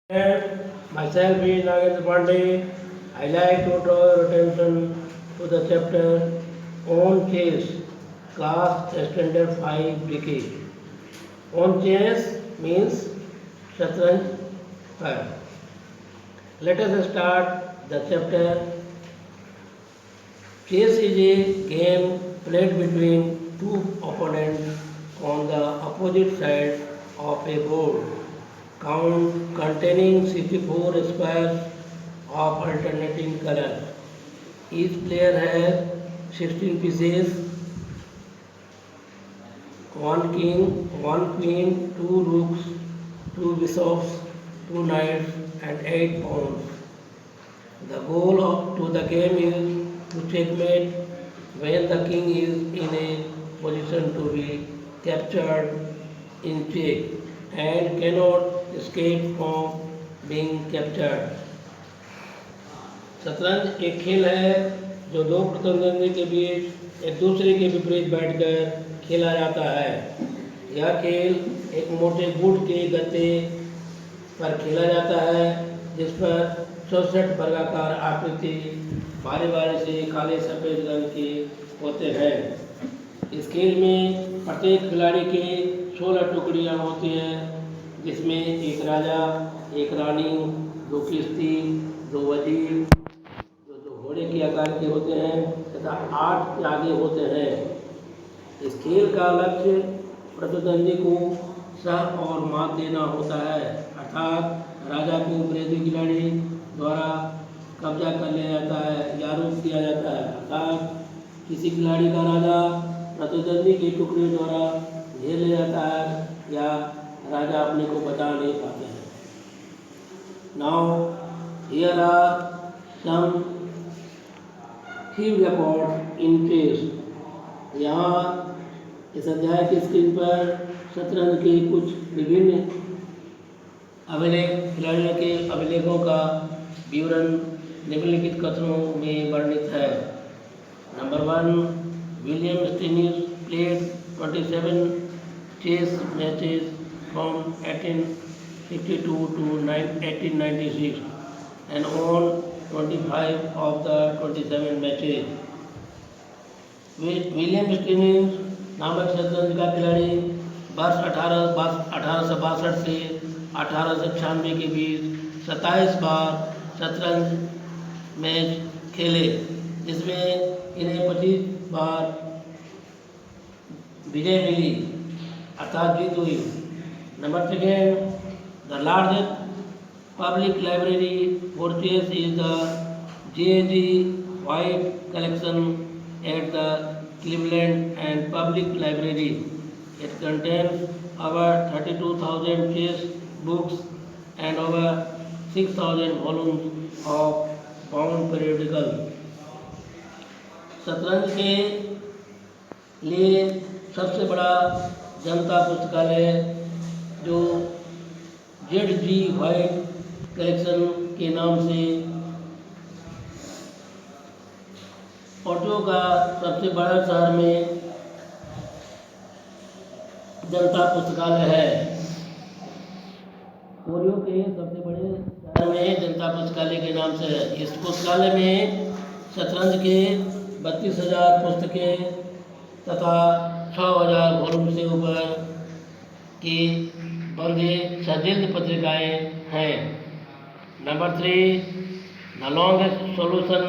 Myself is Nagendra Pandey. I like to draw your attention to the chapter on chess, class standard 5 BK. On chess means Shatranj 5. Let us start the chapter. Chess is a game played between two opponents on the opposite side of a board, containing 64 squares of alternating colors. Each player has 16 pieces, one king, one queen, two rooks, two bishops, two knights, and 8 pawns. The goal to the game is to checkmate when the king is in a position to be captured in check and cannot escape from being captured. शतरंज एक खेल है जो दो प्रतिद्वंदी के बीच एक दूसरे के विपरीत बैठकर खेला जाता है। यह खेल एक मोटे गुड़ के गत्ते पर खेला जाता है जिस पर 64 वर्गाकार आकृति बारी बारी से काले सफ़ेद रंग के होते हैं। इस खेल में प्रत्येक खिलाड़ी के 16 टुकड़ियाँ होती हैं जिसमें एक राजा, एक रानी, 2 किश्ती, 2 वजीर जो घोड़े के आकार के होते हैं तथा 8 त्यागे होते हैं। इस खेल का लक्ष्य प्रतिद्वंदी को सह और मात देना होता है, अर्थात राजा को विरोधी खिलाड़ी द्वारा कब्जा कर लिया जाता है या रोक दिया जाता है, अर्थात किसी खिलाड़ी का राजा प्रतिद्वंदी की टुकड़ी द्वारा घेर लिया जाता है या राजा अपने को बचा नहीं पाते हैं। Now here are some theme record in chess. यहाँ इस अध्याय की स्क्रीन पर शतरंज के कुछ विभिन्न अभिलेख खिलाड़ियों के अभिलेखों का विवरण निम्नलिखित कथनों में वर्णित है। Number 1, William Steinitz played 27 chess matches from 1852 to 1896 and won 25 of the 27 matches. William स्टीनिस नामक शतरंज का खिलाड़ी वर्ष 1862 से 1896 के बीच 27 बार शतरंज मैच खेले जिसमें इन्हें 25 बार विजय मिली अर्थात जीत हुई। Number 2, the largest public library for chess is the J.G. White collection at the Cleveland and Public Library. It contains over 32,000 chess books and over 6,000 volumes of bound periodical. शतरंज के लिए सबसे बड़ा जनता पुस्तकालय जो J.G. White कलेक्शन के नाम से ओटो का सबसे बड़ा शहर में जनता पुस्तकालय है। ओरियो के सबसे बड़े शहर में जनता पुस्तकालय के नाम से है। इस पुस्तकालय में शतरंज के 32,000 पुस्तकें तथा 6,000 वॉल्यूम से ऊपर की बंधे सजील पत्रिकाएं हैं। Number 3, the longest solution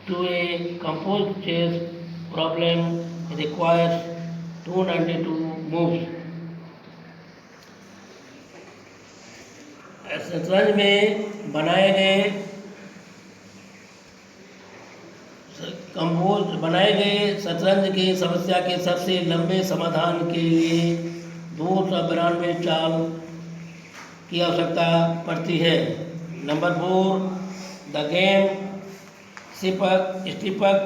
to a composed chess problem requires 292 moves. शतरंज में बनाए गए शतरंज की समस्या के सबसे लंबे समाधान के लिए 292 चाल की आवश्यकता पड़ती है। नंबर 4, द गेम स्टीपक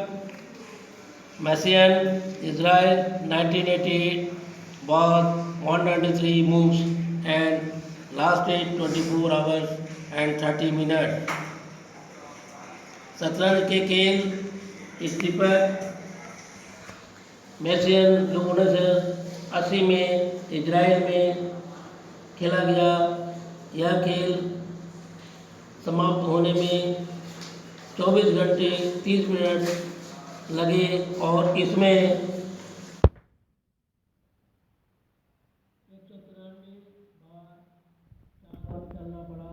मैसियन Israel 1988 was 193 moves and lasted 24 hours and 30 minutes. शतरंज के खेल स्टीपक मैसियन जो 1980 में इजराइल में खेला गया यह खेल समाप्त होने में 24 घंटे 30 मिनट लगे और इसमें 193 बार चलना पड़ा,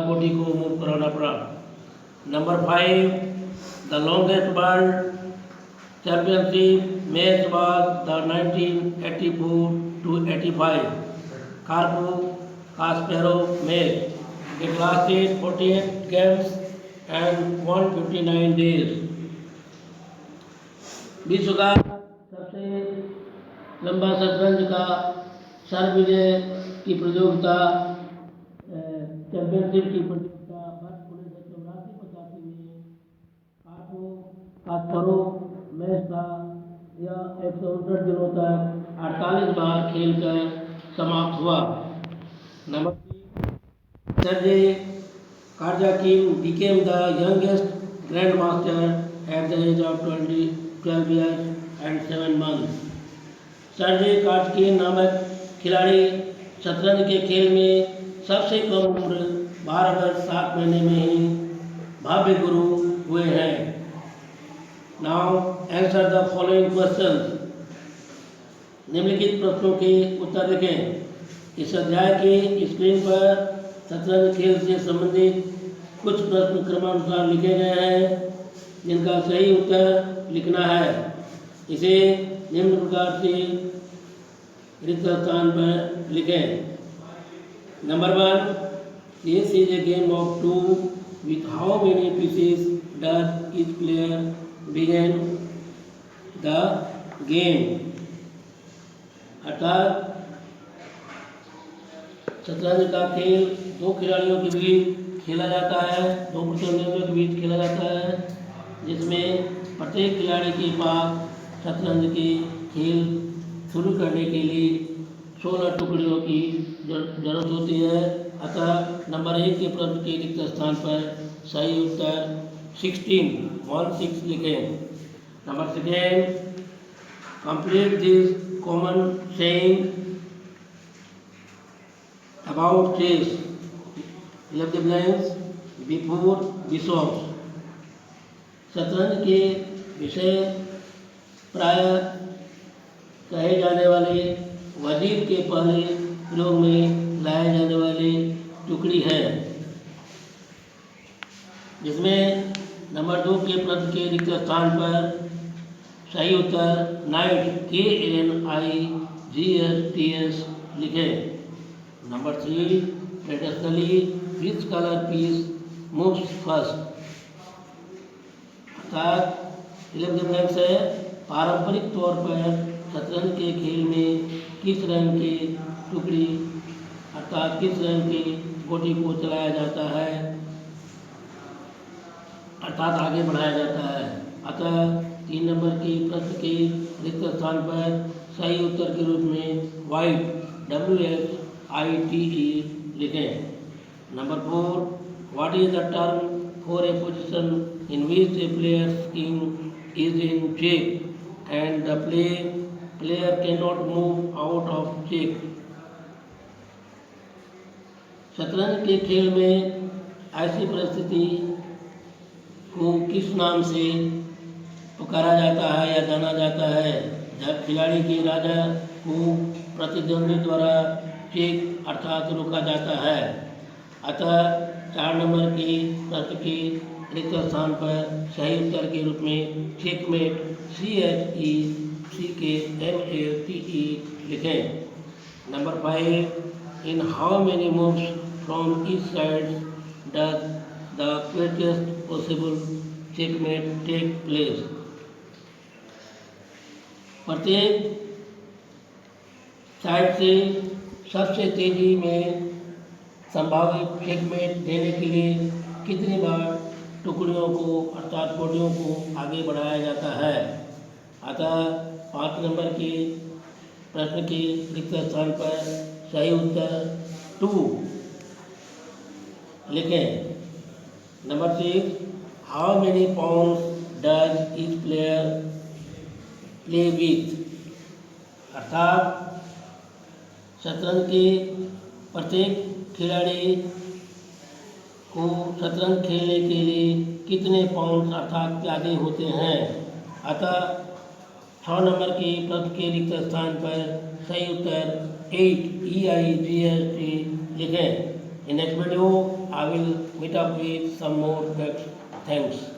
बॉडी को मूव कराना पड़ा। Number 5, the longest world championship match was the 1984-85 Karpov Kasparov match. It lasted 48 games and 159 days. विश्व का सबसे लंबा शतरंज का सर्व विजय की प्रतियोगिता चैंपियनशिप की प्रतियोगिता वर्ष 1984-85 में कास्पारोव मैच था। यह 159 दिनों तक 48 बार खेलकर समाप्त हुआ। Number 3, Sergey Karjakin became the youngest grandmaster at the age of 12 years and 7 months. Sergei कारजाकिन नामक खिलाड़ी शतरंज के खेल में सबसे कम उम्र 12 वर्ष 7 महीने में ही भव्य गुरु हुए हैं। Now answer the following questions. निम्नलिखित प्रश्नों के उत्तर लिखें। इस अध्याय के स्क्रीन पर शतरंज खेल से संबंधित कुछ प्रश्न क्रमानुसार लिखे गए हैं जिनका सही उत्तर लिखना है। इसे निम्न प्रकार से रिक्त स्थान पर लिखें। Number 1, this is a game of 2 with how many pieces does each player begin the game? अर्थात शतरंज का खेल दो खिलाड़ियों के बीच खेला जाता है, दो प्रतिद्वंदियों के बीच खेला जाता है, जिसमें प्रत्येक खिलाड़ी के पास शतरंज के खेल शुरू करने के लिए 16 टुकड़ियों की जरूरत होती है। अतः नंबर 1 के प्रश्न के रिक्त स्थान पर सही उत्तर 16 लिखें। Number 2, complete this common saying about chess. Fill up the blanks before bishops. शतरंज के विषय प्रायः कहे जाने वाले वजीर के पहले प्रयोग में लाए जाने वाली टुकड़ी है, जिसमें नंबर 2 के प्रश्न के रिक्त स्थान पर सही उत्तर नाइट KNIGSTS लिखें। Number 3, traditionally which colour piece moves first. अर्थात ब्लैंक्स है, पारंपरिक तौर पर शतरंज के खेल में किस रंग की टुकड़ी अर्थात किस रंग की गोटी को चलाया जाता है अर्थात आगे बढ़ाया जाता है। अतः 3 नंबर की प्रश्न के रिक्त स्थान पर सही उत्तर के रूप में वाइट WHITE लिखें। Number 4, what is the term for a position in which a players king is in check and the player can not move out of check. शतरंज के खेल में ऐसी परिस्थिति को किस नाम से पुकारा जाता है या जाना जाता है जब खिलाड़ी के राजा को प्रतिद्वंदी द्वारा चेक अर्थात रोका जाता है। अतः 4 नंबर की प्रश्न के रिक्त स्थान पर सही उत्तर के रूप में चेकमेट CHECKMATE लिखें। Number 5, in how many moves from each side does the quickest possible checkmate take place. प्रत्येक साइड से सबसे तेजी में संभावित चेकमेट देने के लिए कितनी बार टुकड़ियों को अर्थात गोटियों को आगे बढ़ाया जाता है। अतः 5 नंबर के प्रश्न के रिक्त स्थान पर सही उत्तर 2 लिखें। Number 6, how many pawns does each player play with. अर्थात शतरंज के प्रत्येक खिलाड़ी को शतरंज खेलने के लिए कितने पाउंड अर्थात प्यादे होते हैं। अतः 6 नंबर के प्रश्न के रिक्त स्थान पर सही उत्तर 8 EIGHT लिखें। In next video I will meet up with some more facts. Thanks.